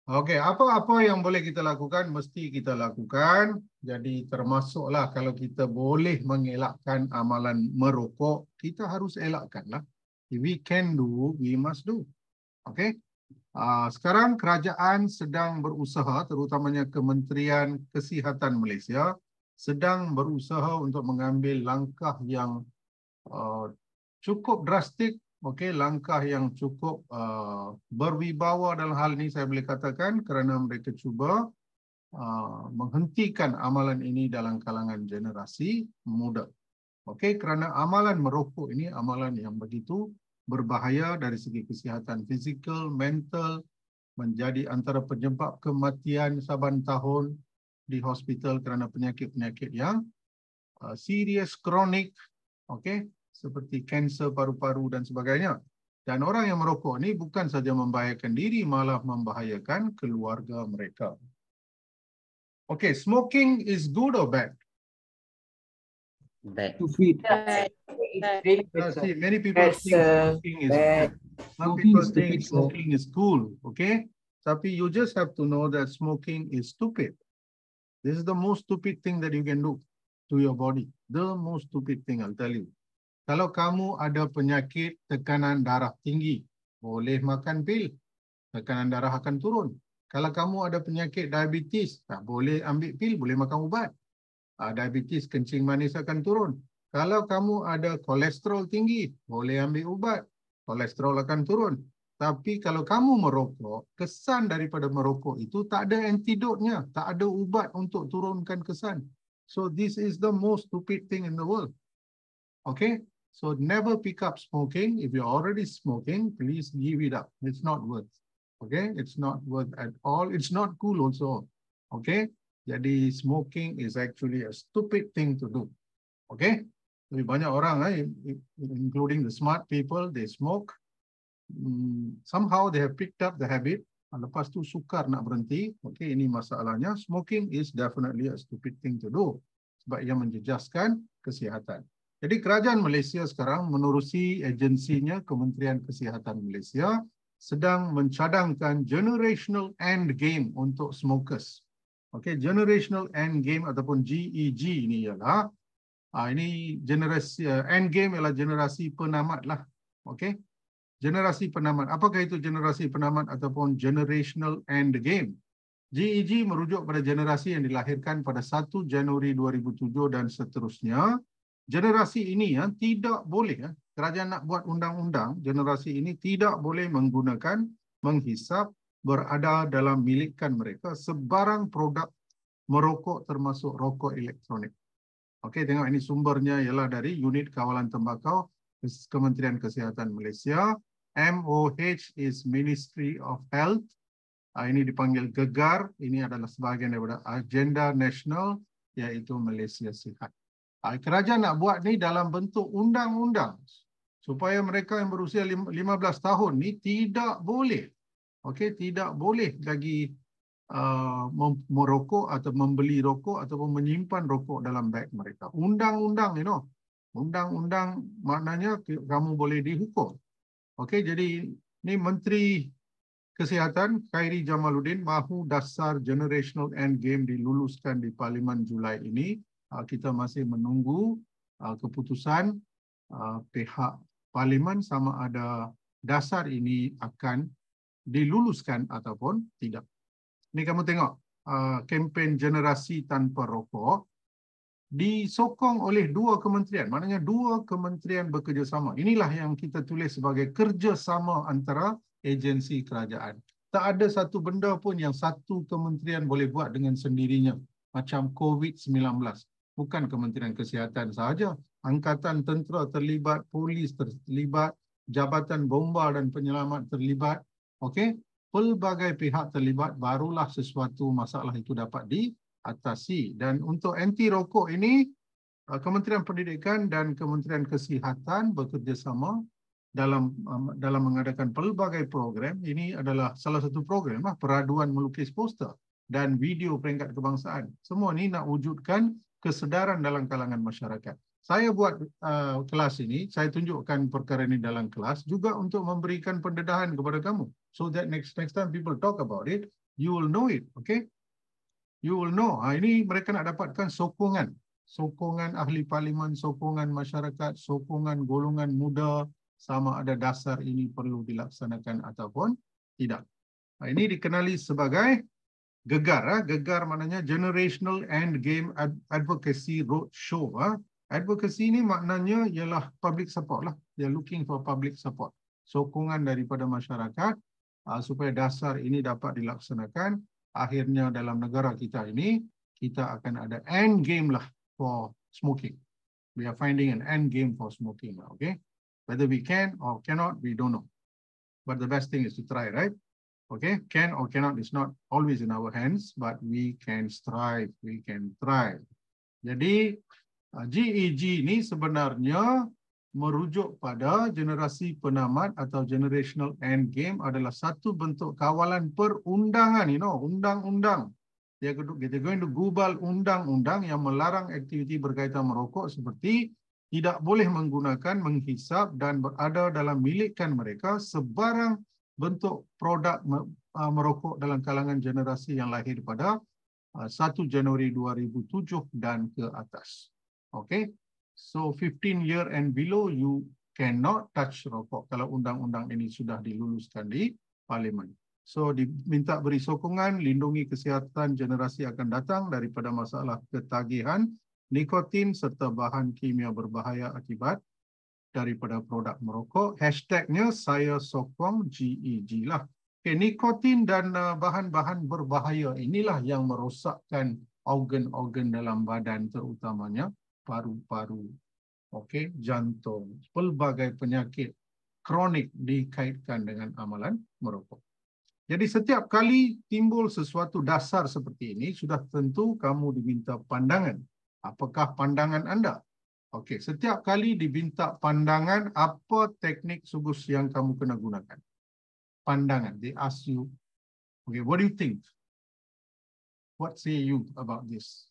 Okey, apa-apa yang boleh kita lakukan, mesti kita lakukan. Jadi termasuklah kalau kita boleh mengelakkan amalan merokok, kita harus elakkanlah. If we can do, we must do. Okey? Sekarang kerajaan sedang berusaha, terutamanya Kementerian Kesihatan Malaysia, sedang berusaha untuk mengambil langkah yang cukup drastik, okey, langkah yang cukup berwibawa dalam hal ini saya boleh katakan kerana mereka cuba menghentikan amalan ini dalam kalangan generasi muda. Okey, kerana amalan merokok ini amalan yang begitu berbahaya dari segi kesihatan fizikal, mental, menjadi antara penyebab kematian saban tahun di hospital kerana penyakit-penyakit yang serius, kronik, okey, seperti kanser paru-paru dan sebagainya. Dan orang yang merokok ni bukan saja membahayakan diri, malah membahayakan keluarga mereka. Okay, smoking is good or bad? Bad. Stupid. Bad. Really bad, See, sir. many people Bad, think sir. smoking is Bad. bad. Some Smoking people is think stupid, sir. smoking is cool, okay? Tapi you just have to know that smoking is stupid. This is the most stupid thing that you can do to your body. The most stupid thing, I'll tell you. Kalau kamu ada penyakit tekanan darah tinggi, boleh makan pil, tekanan darah akan turun. Kalau kamu ada penyakit diabetes, tak boleh ambil pil, boleh makan ubat. Diabetes, kencing manis akan turun. Kalau kamu ada kolesterol tinggi, boleh ambil ubat, kolesterol akan turun. Tapi kalau kamu merokok, kesan daripada merokok itu tak ada antidotnya, tak ada ubat untuk turunkan kesan. So this is the most stupid thing in the world. Okay? So never pick up smoking. If you're already smoking, please give it up. It's not worth. Okay? It's not worth at all. It's not cool also. Okay? Jadi smoking is actually a stupid thing to do. Okay? Jadi banyak orang, including the smart people, they smoke. Somehow they have picked up the habit. Lepas tu sukar nak berhenti. Okay, ini masalahnya. Smoking is definitely a stupid thing to do. Sebab ia menjejaskan kesihatan. Jadi kerajaan Malaysia sekarang menerusi agensinya Kementerian Kesihatan Malaysia sedang mencadangkan generational end game untuk smokers. Okey, generational end game ataupun GEG ini ialah ini generasi end game ialah generasi penamat lah. Okey. Generasi penamat. Apakah itu generasi penamat ataupun generational end game? GEG merujuk pada generasi yang dilahirkan pada 1 Januari 2007 dan seterusnya. Generasi ini tidak boleh, kerajaan nak buat undang-undang, generasi ini tidak boleh menggunakan, menghisap, berada dalam milikan mereka sebarang produk merokok termasuk rokok elektronik. Okey, tengok ini sumbernya ialah dari Unit Kawalan Tembakau Kementerian Kesihatan Malaysia. MOH is Ministry of Health. Ini dipanggil GEGAR. Ini adalah sebahagian daripada Agenda Nasional iaitu Malaysia Sihat. Kerajaan nak buat ni dalam bentuk undang-undang supaya mereka yang berusia 15 tahun ni tidak boleh, okey, tidak boleh lagi merokok atau membeli rokok ataupun menyimpan rokok dalam beg mereka. Undang-undang, you know. Undang-undang maknanya kamu boleh dihukum. Okey, jadi ni Menteri Kesihatan Khairi Jamaluddin mahu dasar generational end game diluluskan di Parlimen Julai ini. Kita masih menunggu keputusan pihak Parlimen sama ada dasar ini akan diluluskan ataupun tidak. Ini kamu tengok kempen generasi tanpa rokok disokong oleh dua kementerian. Maknanya dua kementerian bekerjasama. Inilah yang kita tulis sebagai kerjasama antara agensi kerajaan. Tak ada satu benda pun yang satu kementerian boleh buat dengan sendirinya. Macam COVID-19. Bukan Kementerian Kesihatan sahaja. Angkatan Tentera terlibat, polis terlibat, Jabatan Bomba dan Penyelamat terlibat. Okey? Pelbagai pihak terlibat, barulah sesuatu masalah itu dapat diatasi. Dan untuk anti rokok ini, Kementerian Pendidikan dan Kementerian Kesihatan bekerjasama dalam mengadakan pelbagai program. Ini adalah salah satu program, peraduan melukis poster dan video peringkat kebangsaan. Semua ini nak wujudkan kesedaran dalam kalangan masyarakat. Saya buat kelas ini, saya tunjukkan perkara ini dalam kelas juga untuk memberikan pendedahan kepada kamu. So that next time people talk about it, You will know it, okay? You will know. Ini mereka nak dapatkan sokongan. Sokongan ahli parlimen, sokongan masyarakat, sokongan golongan muda, sama ada dasar ini perlu dilaksanakan ataupun tidak. Ini dikenali sebagai GEGAR. GEGAR maknanya Generational End Game Advocacy Roadshow. Advocacy ini maknanya ialah public support lah. They are looking for public support. Sokongan daripada masyarakat supaya dasar ini dapat dilaksanakan. Akhirnya dalam negara kita ini, kita akan ada end game lah for smoking. We are finding an end game for smoking, okay? Whether we can or cannot, we don't know. But the best thing is to try, right? Okay, can or cannot is not always in our hands, but we can strive, we can try. Jadi, GEG ini sebenarnya merujuk pada generasi penamat atau generational end game adalah satu bentuk kawalan perundangan, undang-undang. Kita going to gubal undang-undang yang melarang aktiviti berkaitan merokok seperti tidak boleh menggunakan, menghisap dan berada dalam milikkan mereka sebarang bentuk produk merokok dalam kalangan generasi yang lahir pada 1 Januari 2007 dan ke atas. Okay? So 15 year and below you cannot touch rokok kalau undang-undang ini sudah diluluskan di parlimen. So diminta beri sokongan, lindungi kesihatan generasi akan datang daripada masalah ketagihan, nikotin serta bahan kimia berbahaya akibat daripada produk merokok. Hashtagnya saya sokong GEG lah. Okay, nikotin dan bahan-bahan berbahaya inilah yang merosakkan organ-organ dalam badan, terutamanya paru-paru, okay, jantung, pelbagai penyakit kronik dikaitkan dengan amalan merokok. Jadi setiap kali timbul sesuatu dasar seperti ini, sudah tentu kamu diminta pandangan. Apakah pandangan anda? Okey, setiap kali diminta pandangan, apa teknik sugus yang kamu kena gunakan? Pandangan. They ask you, okay, what do you think? What say you about this?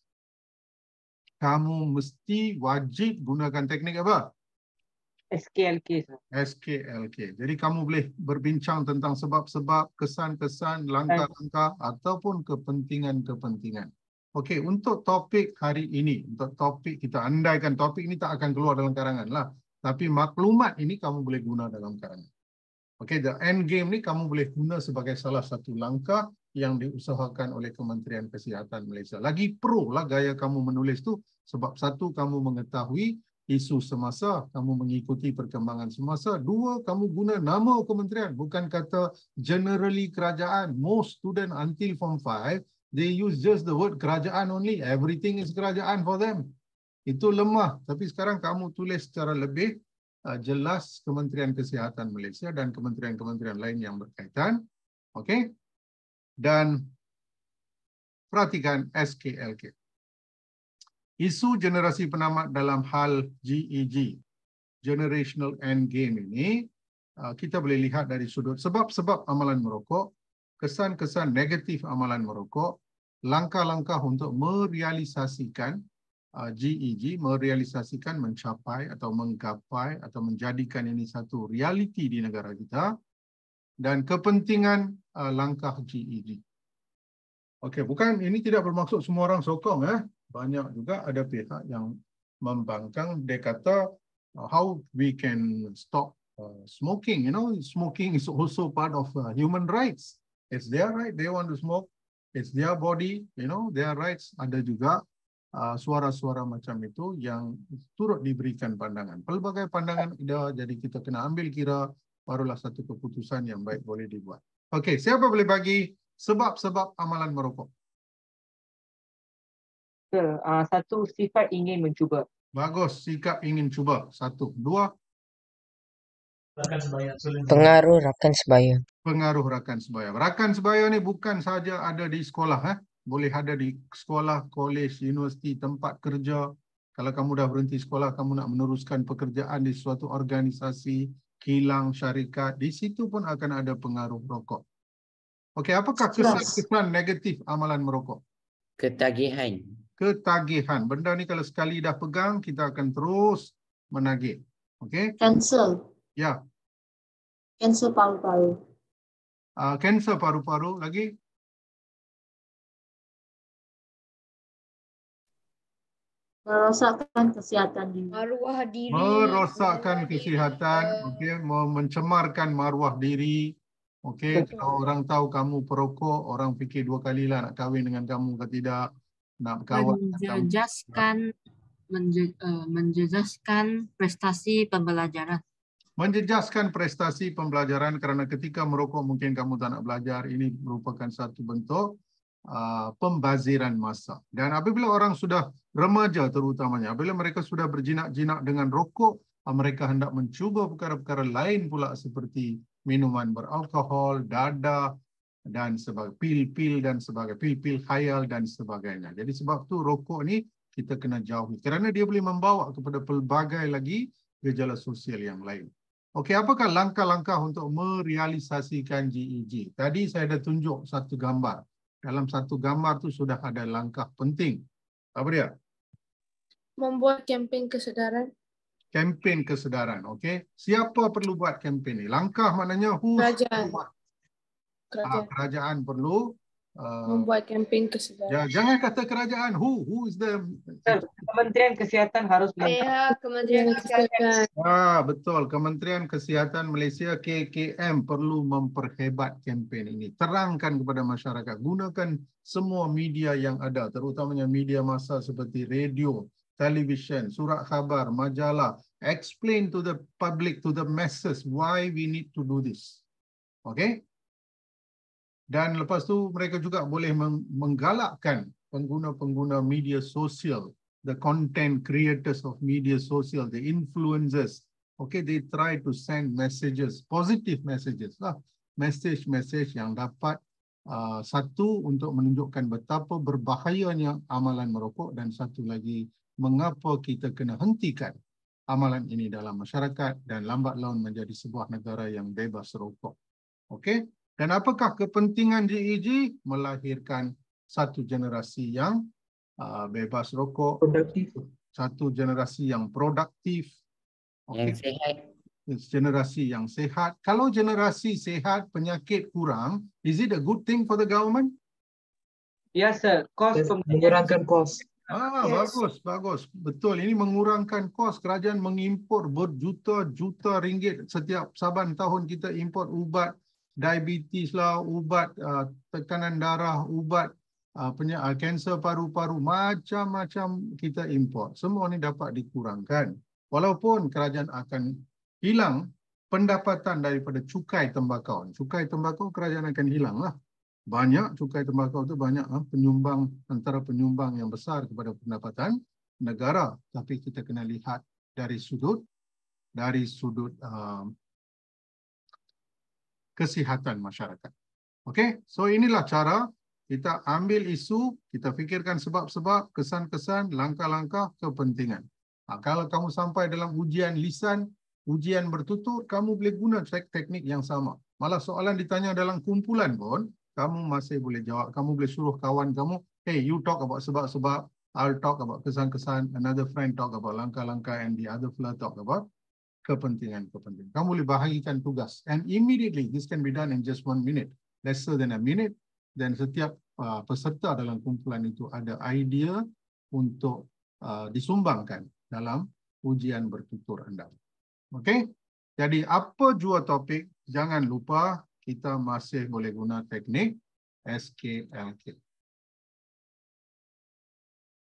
Kamu mesti wajib gunakan teknik apa? SKLK. SKLK. Jadi kamu boleh berbincang tentang sebab-sebab, kesan-kesan, langkah-langkah ataupun kepentingan-kepentingan. Okey, untuk topik hari ini, untuk topik kita andaikan topik ini tak akan keluar dalam karangan lah. Tapi maklumat ini kamu boleh guna dalam karangan. Okey, the end game ni kamu boleh guna sebagai salah satu langkah yang diusahakan oleh Kementerian Kesihatan Malaysia. Lagi pro lah gaya kamu menulis tu sebab satu, kamu mengetahui isu semasa, kamu mengikuti perkembangan semasa. Dua, kamu guna nama kementerian, bukan kata generally kerajaan. Most student until form 5, they use just the word kerajaan only. Everything is kerajaan for them. Itu lemah. Tapi sekarang kamu tulis secara lebih jelas Kementerian Kesihatan Malaysia dan kementerian-kementerian lain yang berkaitan. Okey? Dan perhatikan SKLK. Isu generasi penamat dalam hal GEG, Generational End Game ini, kita boleh lihat dari sudut sebab-sebab amalan merokok, kesan-kesan negatif amalan merokok, langkah-langkah untuk merealisasikan GEG, merealisasikan, mencapai atau menggapai atau menjadikan ini satu realiti di negara kita, dan kepentingan langkah GEG. Okey, bukan ini tidak bermaksud semua orang sokong. Banyak juga ada pihak yang membangkang. Dia kata how we can stop smoking. You know, smoking is also part of human rights. It's their right. They want to smoke. It's their body. You know, their rights. Ada juga suara-suara macam itu yang turut diberikan pandangan. Pelbagai pandangan ada, jadi kita kena ambil kira, barulah satu keputusan yang baik boleh dibuat. Okey, siapa boleh bagi sebab-sebab amalan merokok? Satu, sifat ingin mencuba. Bagus, sikap ingin cuba. Satu. Dua. Pengaruh rakan sebaya. Pengaruh rakan sebaya. Rakan sebaya ni bukan saja ada di sekolah. Boleh ada di sekolah, kolej, universiti, tempat kerja. Kalau kamu dah berhenti sekolah, kamu nak meneruskan pekerjaan di suatu organisasi, kilang, syarikat, di situ pun akan ada pengaruh rokok. Okey, apakah kesan-kesan negatif amalan merokok? Ketagihan. Ketagihan. Benda ni kalau sekali dah pegang, kita akan terus menagih. Okey? Kanser. Ya. Kanser paru-paru. Kanser paru-paru lagi? merosakkan kesehatan diri. Maruah diri. Merosakkan maruah diri, kesihatan, okey, mencemarkan maruah diri. Okey, Betul. kalau orang tahu kamu perokok, orang fikir dua kali lah nak kahwin dengan kamu ke tidak, nak berkawan dengan kamu. Menjejaskan prestasi pembelajaran. Menjejaskan prestasi pembelajaran kerana ketika merokok mungkin kamu tak nak belajar. Ini merupakan satu bentuk pembaziran masa. Dan apabila orang sudah remaja terutamanya, apabila mereka sudah berjinak-jinak dengan rokok, mereka hendak mencuba perkara-perkara lain pula seperti minuman beralkohol, dadah dan sebagainya, pil-pil dan sebagainya, pil-pil khayal dan sebagainya. Jadi sebab tu rokok ni kita kena jauhi kerana dia boleh membawa kepada pelbagai lagi gejala sosial yang lain. Okey, apakah langkah-langkah untuk merealisasikan GEG? Tadi saya dah tunjuk satu gambar. Dalam satu gambar tu sudah ada langkah penting. Apa dia? Membuat kempen kesedaran. Kempen kesedaran, okey. Siapa perlu buat kempen ni? Langkah maknanya who? Kerajaan. Kerajaan perlu Membuat kempen kesedaran. jangan kata kerajaan. Who is the Kementerian Kesihatan harus melakukan. Kementerian Kesihatan. betul. Kementerian Kesihatan Malaysia KKM perlu memperhebat kempen ini. Terangkan kepada masyarakat. Gunakan semua media yang ada, terutamanya media massa seperti radio, television, surat khabar, majalah. Explain to the public, to the masses why we need to do this. Okay? Dan lepas tu mereka juga boleh menggalakkan pengguna-pengguna media sosial, the content creators of media social, the influencers. Okay, they try to send messages, positive messages lah. Message yang dapat satu untuk menunjukkan betapa berbahayanya amalan merokok dan satu lagi mengapa kita kena hentikan amalan ini dalam masyarakat dan lambat laun menjadi sebuah negara yang bebas rokok. Okey? Dan apakah kepentingan GEG? Melahirkan satu generasi yang bebas rokok, Produktif. satu generasi yang produktif, Yang sihat. generasi yang sehat. Kalau generasi sehat, penyakit kurang, is it a good thing for the government? Yes, sir. Kos Mengurangkan kos. Bagus. Betul. Ini mengurangkan kos. Kerajaan mengimpor berjuta-juta ringgit setiap saban tahun. Kita import ubat diabetes lah, ubat tekanan darah, ubat kanser paru-paru, macam-macam kita import. Semua ni dapat dikurangkan. Walaupun kerajaan akan hilang pendapatan daripada cukai tembakau. Cukai tembakau kerajaan akan hilang lah. Banyak cukai tembakau tu banyak antara penyumbang yang besar kepada pendapatan negara. Tapi kita kena lihat dari sudut kesihatan masyarakat. Okey, so inilah cara kita ambil isu, kita fikirkan sebab-sebab, kesan-kesan, langkah-langkah, kepentingan. Kalau kamu sampai dalam ujian lisan, ujian bertutur, kamu boleh guna teknik yang sama. Malah soalan ditanya dalam kumpulan pun, kamu masih boleh jawab. Kamu boleh suruh kawan kamu, hey, you talk about sebab-sebab, I'll talk about kesan-kesan, another friend talk about langkah-langkah, and the other fellow talk about kepentingan. Kamu boleh bahagikan tugas. And immediately, this can be done in just 1 minute. Lesser than a minute. Dan setiap peserta dalam kumpulan itu ada idea untuk disumbangkan dalam ujian bertutur anda. Okey? Jadi apa jua topik, jangan lupa kita masih boleh guna teknik SKLK.